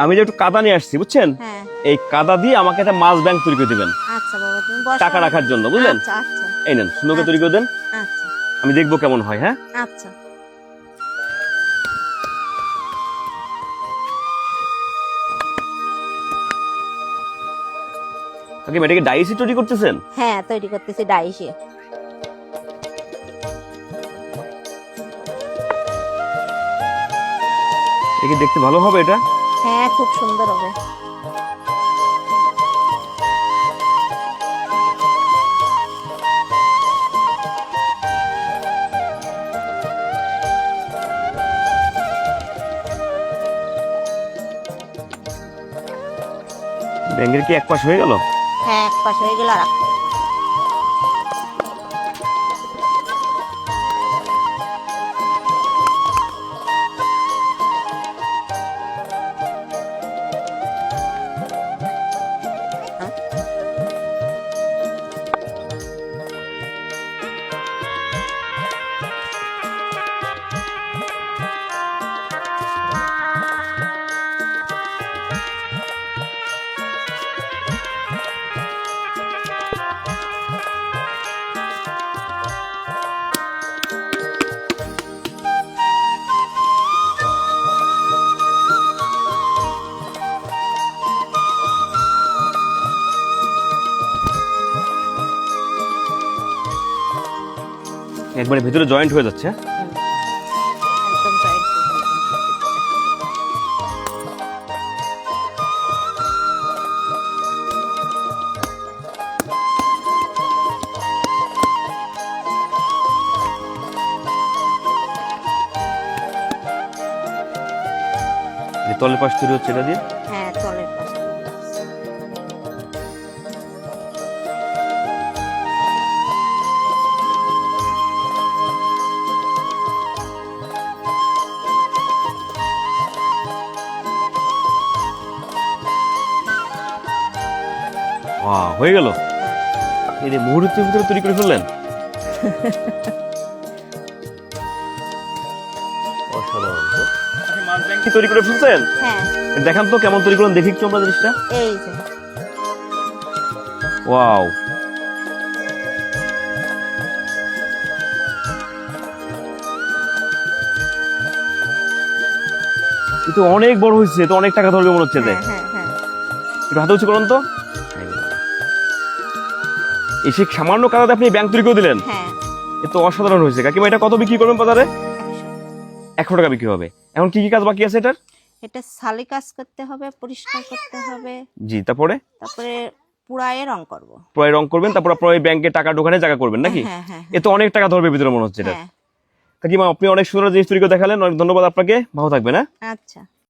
আমি যে একটু কাদা নিয়ে আসছি বুঝছেন, হ্যাঁ এই কাদা দিয়ে আমাকে একটা মাছ ব্যাংক তৈরি করে দিবেন আচ্ছা বাবা, তুমি বসো। টাকা রাখার জন্য, বুঝলেন? আচ্ছা আচ্ছা এই নেন, সুন্দর করে তৈরি করে দেন, আচ্ছা আমি দেখবো কেমন হয়। হ্যাঁ, আচ্ছা। কাকিমা এটাকে ডাইসি তৈরি করতেছেন? হ্যাঁ তৈরি করতেছি ডাইসে। এটা কি দেখতে ভালো হবে এটা? হ্যাঁ খুব সুন্দর হবে। ব্যাংকের কি এক পাশ হয়ে গেল? হ্যাঁ এক পাশ হয়ে গেল, আর এক পাশ। একবারে ভিতরে জয়েন্ট হয়ে যাচ্ছে। একদম টাইট। এই তলের পাশ তৈরি হচ্ছে এটা দিয়ে। হ্যাঁ তলের পাশে। হয়ে গেল। এই যে মুহূর্তের ভিতরে তৈরি করে ফেললেন। অসাধারণ তো। মাছ ব্যাংক কি তৈরি করে ফেলছেন? হ্যাঁ দেখান তো কেমন তৈরি করলেন, দেখি একটু আমরা জিনিসটা। এই যে। ওয়াও, এটা অনেক বড় হয়েছে, তো অনেক টাকা ধরবে মনে হচ্ছে। হ্যাঁ হ্যাঁ হ্যাঁ। একটু হাতে উঁচু করুন তো। এসে সামান্য কাদাতে আপনি ব্যাংক তৈরি করে দিলেন। হ্যাঁ এ তো অসাধারণ হয়েছে। কাকিমা এটা কত বিক্রি করবেন বাজারে? 100 টাকা বিক্রি হবে। এখন কি কি কাজ বাকি আছে এটার? এটা সালি কাজ করতে হবে, পরিষ্কার করতে হবে, জি, তারপরে তারপরে পুরায়ে রং করব। পরে রং করবেন, তারপর পরে ব্যাংকে টাকা ঢোকানোর জায়গা করবেন নাকি? হ্যাঁ হ্যাঁ এ তো অনেক টাকা ধরবে ভিতরে মনে হচ্ছে এটা। হ্যাঁ। কাকিমা আপনি অনেক সুন্দর জিনিস তৈরি করে দেখালেন, অনেক ধন্যবাদ আপনাকে, ভালো থাকবেন। হ্যাঁ। আচ্ছা।